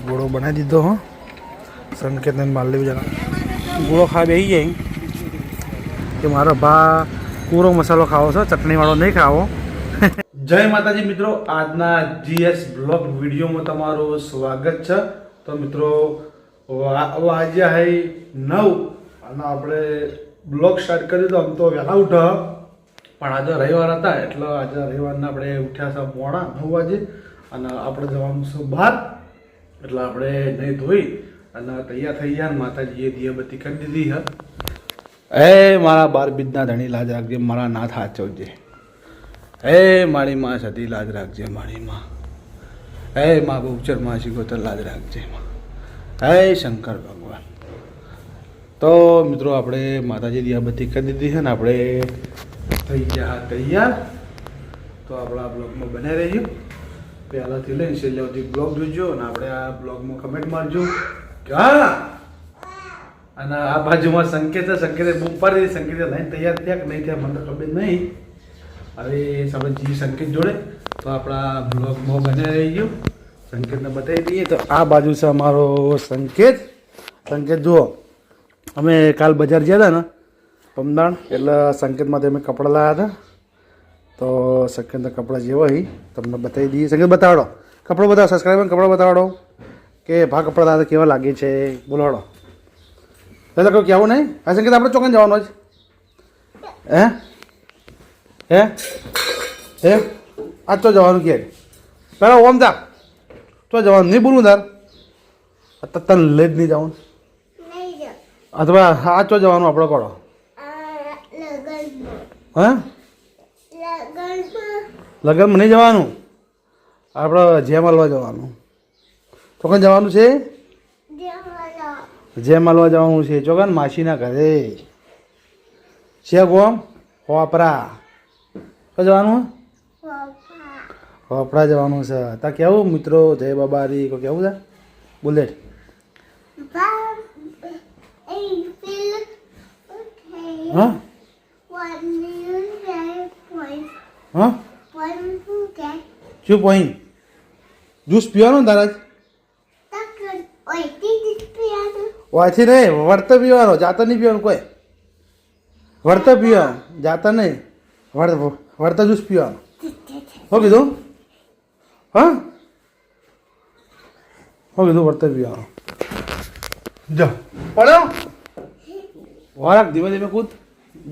ગોળો બનાવી દીધો હો. સંકેતને માલ લેવી જરા ગોળો ખાવા બેસી જાય કે મારો ભા પૂરો મસાલો ખાવો છે, ચટણીવાળો નહીં ખાવો. જય માતાજી મિત્રો, આજના જીએસ બ્લોગ વિડીયોમાં તમારું સ્વાગત છે. તો મિત્રો આજે હે 9 અને આપણે બ્લોગ સ્ટાર્ટ કરી દીધો. આમ તો વહેલા ઉઠા પણ આજે રવિવાર હતા એટલે આજે રવિવારના આપણે ઉઠ્યા છે મોડા 9 વાગે અને આપણે જવાનું છે બહાર. એટલે આપણે નહીં ધોઈ અને તૈયાર થઈ ગયા. માતાજીએ દિયાબત્તી કરી દીધી છે. એ મારા 12 બીજના ધણી લાજ રાખજે, મારા નાથ હાચવજે. હે મારી માં સતી લાજ રાખજે, મારી માં. હે મા બહુચર માં શીખોતર લાજ રાખજે. હે શંકર ભગવાન. તો મિત્રો આપણે માતાજી દિયાબત્તી કરી દીધી છે ને આપણે થઈ ગયા તૈયાર. તો આપણા બ્લોગમાં બને રહીએ. પહેલાંથી લઈને છેલ્લે સુધી બ્લોગ જોજો અને આપણે આ બ્લોગમાં કમેન્ટ મારજો કે હા. અને આ બાજુમાં સંકેત છે, સંકેતે બૂમ પાડી દીધી. સંકેતે લઈને તૈયાર થયા કે નહીં થયા મને તો ખબર નહીં. હવે આપણે જી સંકેત જોડે તો આપણા બ્લોગમાં બને રહી ગયો. સંકેતને બતાવી દઈએ. તો આ બાજુ છે અમારો સંકેત. સંકેત જુઓ, અમે કાલ બજાર ગયા હતા ને પમદાણ, એટલે સંકેતમાંથી અમે કપડાં લાવ્યા હતા. તો સંકેતના કપડાં જેવા હોય તમને બતાવી દઈએ. સંકેત બતાવડો, કપડો બતાવો, સબસ્ક્રાઈબર કપડો બતાવડો કે ભા કપડાં લાવ્યા કેવા લાગે છે બોલાવડો. દાદા કોઈ કહેવું નહીં. આ સંકેત આપણે ચોકન જવાનો જ હે હે હે આજ તો જવાનું કે પહેલાં ઓમ તા તો જવાનું નહીં બોલવું તાર તને લઈ જ નહીં જવાનું. અથવા આજ તો જવાનું આપણે કોડો હા લગ્નમાં નહીં જવાનું, આપણે જેમ હાલવા જવાનું. ચોકન જવાનું છે, જેમ હાલવા જવાનું છે ચોકન માસીના ઘરે છે ગોમ હોપરા. તો જવાનું હોપરા જવાનું છે. તા કેવું મિત્રો જય બાબારી કોઈ કેવું છે બોલે હા હા શું પોઈન્ટ જ્યુસ પીવાનો તારા જ ઓયથી નહીં વળતા પીવાનો, જાતા નહીં પીવાનું. કોઈ વળતા પીવાનું, જાતા નહીં. વળતા જ્યુસ પીવાનું. હો કીધું હા હો કીધું વળતા પીવાનું. જા પડ્યો વારાક ધીમે ધીમે કૂદ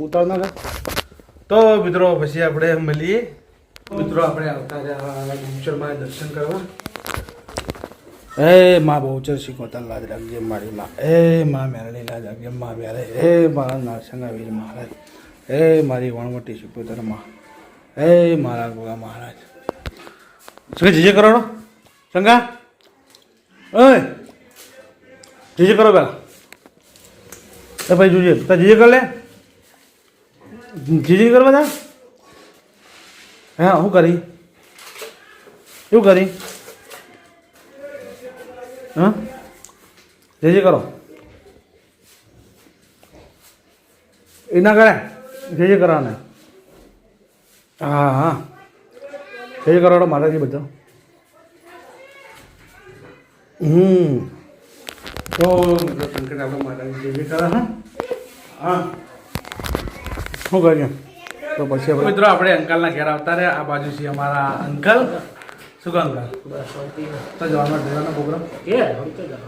ઉતાર ના કર. તો મિત્રો પછી આપણે મળીએ. મિત્રો આપણે આવતા રહ્યા બહુચરમાં દર્શન કરવા. એ માં બહુચર શીખોતર લાજ રાખજે મારી માં. એ માં મેરણી લાજ રાખજે માં મેરે. એ મારા નારસંગાવીર મહારાજ. એ મારી વણવટી શીખોતર માં. એ મારા ગોગા મહારાજ. સંગા જીજે કરો સંગા ઓય જીજે કરો પેલા. એ ભાઈ જોજે તા જીજે કર લે. જીજે કરવા તા હા શું કરી શું કરી હા જે કરો એ ના કરે જે કરવાને. હા હા જે કરો માતાજી બધા. તો સંકટ આપણે માતાજી જે કરે હા હા શું કરીએ. તો પછી મિત્રો આપણે અંકલના ઘેર આવતા રહ્યા. આ બાજુ છે અમારા અંકલ. શું કહો અંકલ તો જવાનો ડ્રેવાનો પ્રોગ્રામ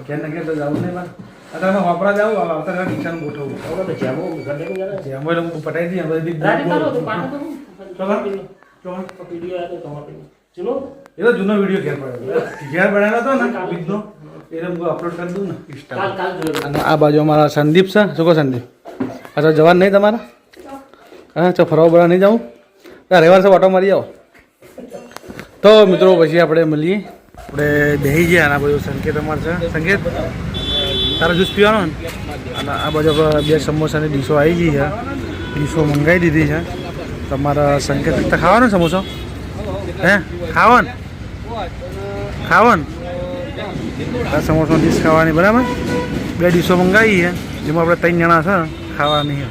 કે ના કે તો જવું નહીં બાર અત્યારે વાપરા જાવ આવતા રિક્ષાનું ગોઠવવું જેમ હોય હું પટાઈ દઈએ એ તો જૂનો વિડીયો ઘેર પડ્યો ઘેર બનાવેલો હતો ને બીજનો એને હું અપલોડ કરી દઉં ને ઇન્સ્ટા. અને આ બાજુ અમારા સંદીપ છે. શું કહો સંદીપ અચ્છા જવાનું નહીં તમારા? હા ચો ફરવા બરવા નહીં જાઉં રવિવાર છે ઓટો મારી જાઓ. તો મિત્રો પછી આપણે મળીએ. આપણે બેસી ગયા. અને આ બાજુ સંકેત અમારે છે. સંકેત તારા જ્યુસ પીવાનો ને. અને આ બાજુ 2 સમોસાની ડીશો આવી ગઈ છે. ડીશો મંગાવી દીધી છે. તમારા સંકેત ખાવાનો સમોસો હે ખાવાનું ખાવાનું આ સમોસો ડીશ ખાવાની બરાબર. 2 ડીશો મંગાવી છે જેમાં આપણે 3 જણા છે ખાવાની.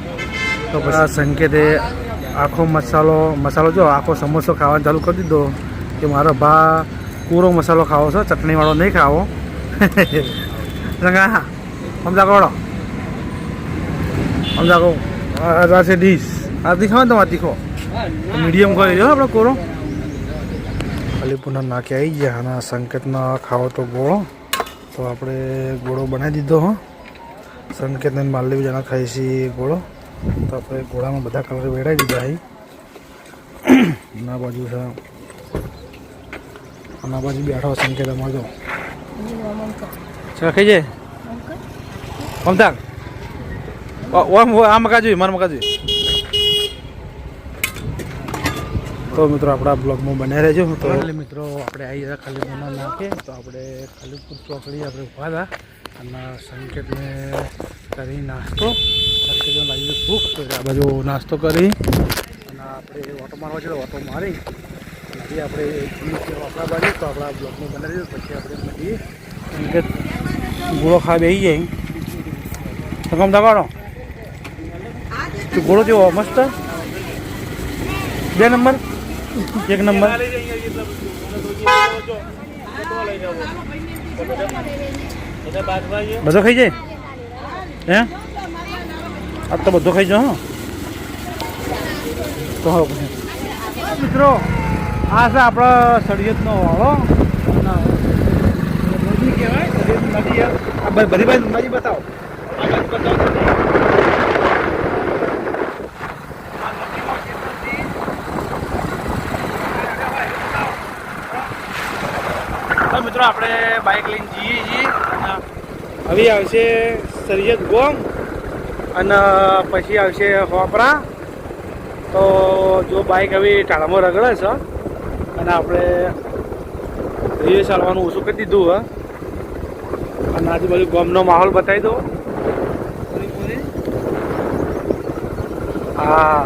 તો પછી સંકેતે આખો મસાલો જો આખો સમોસો ખાવાનું ચાલુ કરી દીધો કે મારો ભા પૂરો મસાલો ખાવો છે, ચટણીવાળો નહીં ખાવો. Tengah. Om jago. Om jago. Ada sedis. Ati kau tu mati kau. Medium kau ini apa koro? ખાલી પુનઃ નાખી આવી ગયા અને સંકેતના ખાવો તો ગોળો તો આપણે ગોળો બનાવી દીધો હો સંકેતને માલવી જણા ખાઈ છીએ ગોળો તો આપણે ગોળામાં બધા કલર વેડાવી દીધા અહીં ના બાજુ છે અને આ બાજુ બેઠો સંકેત અમારો જો ખાઈ જાય મમતા આ મકા જોઈ મારા મકા જોઈ તો મિત્રો આપણા બ્લોગમાં બન્યા રહેજો તો મિત્રો આપણે આવી ગયા ખાલીપુરના નાખે તો આપણે ખાલીપુર ચોકડી આપણે ઉભા હતા અને સંકેતને કરી નાસ્તો સંકેતને લાગી ભૂખ તો આ બાજુ નાસ્તો કરી અને આપણે ઓટો મારવા છે ઓટો મારી પછી આપણે આપણા બાજુ તો આપણા બ્લોગમાં બનાવી દીધું પછી આપણે મળીએ સંકેત ગોળો ખાવા બેસી જાય તો કમ દગાડો ગોળો જેવો મસ્ત 2 નંબર 1 નંબર બધો ખાઈ જાય હે આ તો બધો ખાઈ જાઓ તો મિત્રો આ છે આપણા સળિયતનો વાળો નદી કહેવાય નદી આ બધી બાજુ નદી બતાવો મિત્રો આપણે બાઇક લઈને જઈએ છીએ હવે આવશે સરિયત ગોમ અને પછી આવશે હોપરા તો જો બાઇક હવે ટાળામાં રગડે છે અને આપણે રેસ ચાલવાનું ઓછું કરી દીધું હે અને આજુબાજુ ગોમનો માહોલ બતાવી દો હા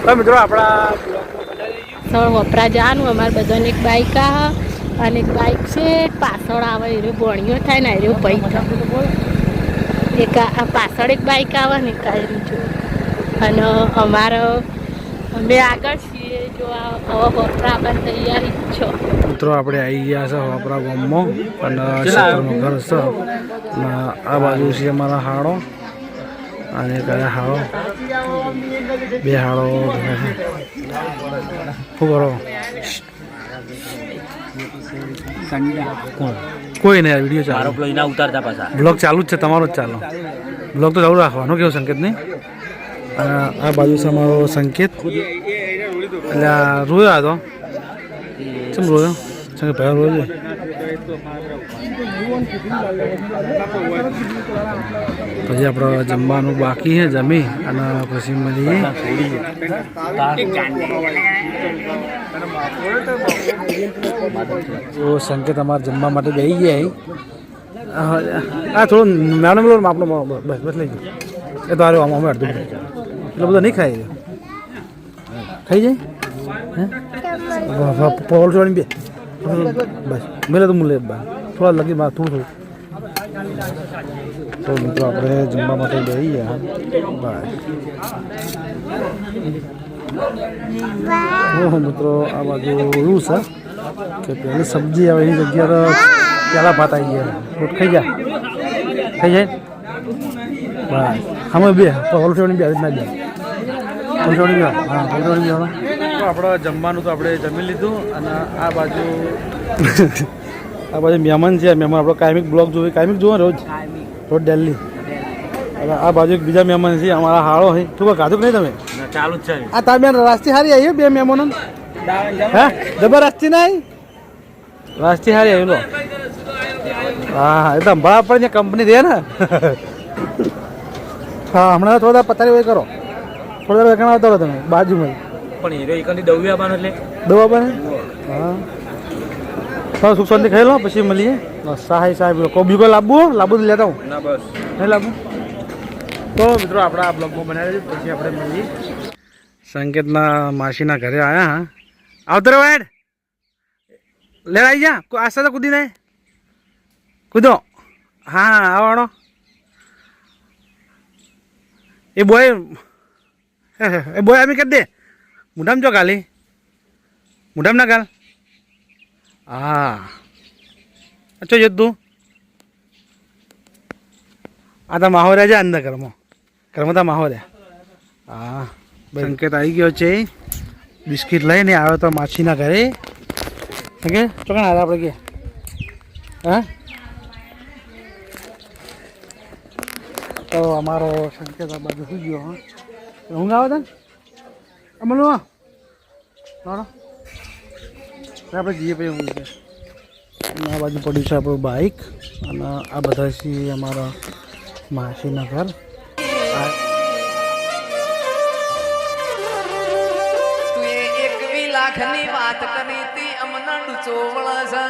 તો મિત્રો આપણા વપરા જવાનું અમારે બધાને એક બાઇક આ અને એક બાઇક છે પાછળ આવે એ ભણીઓ થાય ને એ પૈ એક પાછળ એક બાઇક આવે ને એક અને અમારો અમે આગળ છીએ જો હવે વપરા આપણે તૈયારી જ છો મિત્રો આપણે આવી ગયા છે વપરા ગામમાં અને ક્ષેત્રનું ઘર છે અને આ બાજુ છે અમારા હાડો અને કયા હાડો 2 હાડો શું કરો કોઈ નહીં વિડીયો ચાલો ઉતારતા પાછા બ્લોગ ચાલુ જ છે તમારો જ ચાલો બ્લોગ તો ચાલુ રાખવાનો કેવો સંકેત નહીં અને આ બાજુ છે અમારો સંકેત એટલે આ રોયો હતો કેમ રોયો સંકેત ભાઈ રોયો પછી આપણે જમવાનું બાકી છે જમી અને પછી મળીએ તો સંકેત અમારે જમવા માટે બેસી ગયા હા થોડું મેડમ લો આપણો બસ બસ લઈ જાઓ એ તો હારું અમે અડધું એટલો બધો નહીં ખાઈ ખાઈ જાય પોલ ચોડી બે બસ મેલે તો મુલે થોડા લગી થોડું તો મિત્રો આપણે જમવા માટે બેસી ગયા બાય મિત્રો આ બાજુ એવું છે કે પહેલી સબ્જી આવે એની જગ્યાએ પેલા ભાત આવી ગયા રોટ ખાઈ જાય બસ અમે બે હોલસોડી બે ના બે હોલસોડી બે હા હોલસોડી બે તો આપણે જમવાનું તો આપણે જમી લીધું અને આ બાજુ મહેમાન છે મહેમાન આપણો કાયમિક બ્લોગ જોઈએ કાયમિક જુઓ રોજ ડેલી અને આ બાજુ એક બીજા મહેમાન છે અમારા હાળો છે તું કોઈ ખાધું કે નહીં તમે ચાલુ જ છે આ તાર બેન રાસ્તી હારી આવી 2 મહેમાનો હા જબરદસ્તી નહીં રાસ્તી હારી આવી લો હા એ તો અંબાળા પર કંપની દે ને હા હમણાં થોડા પતારી હોય કરો થોડા વેકણ આવતો તમે બાજુમાં પણ હીરો એકની દવા આપવાનો એટલે દવા આપવાને હા થોડા સુખ શાંતિ ખાઈ લો પછી મળીએ સાહેબ સાહેબ કોઈ બીકો લાવવું લેતા હું ના બસ નહીં લાવવું તો મિત્રો આપણા આ બ્લોગમાં બનાવી દઈએ પછી આપણે મળીએ સંકેતના માસીના ઘરે આવ્યા હા આવતો રે વાડ લે આવી જા આશા તો કૂદી નહીં કૂદો હા આવવાનો એ બોય આમી કરી દે મોઢામાં જો ગાલી મોઢામાં ના ગાલ હા અચ્છા જતું આ તો માહોર્યા છે અંદર ઘરમાં તો માહોર્યા. હા સંકેત આવી ગયો છે. બિસ્કિટ લઈને આવ્યો તો માછીના ઘરે. કે ચોકણ આવ્યા આપણે કે હા તો અમારો સંકેત આ બાજુ શું ગયો? હા ઊંઘ આવે તને અમલો આપણે જઈએ પછી ઊંઘ છે. આ બાજુ પડ્યું છે આપણું બાઇક અને આ બધા છે અમારા માસીના ઘર. લાખની વાત કરી તી અમને ડૂચો વળે છે.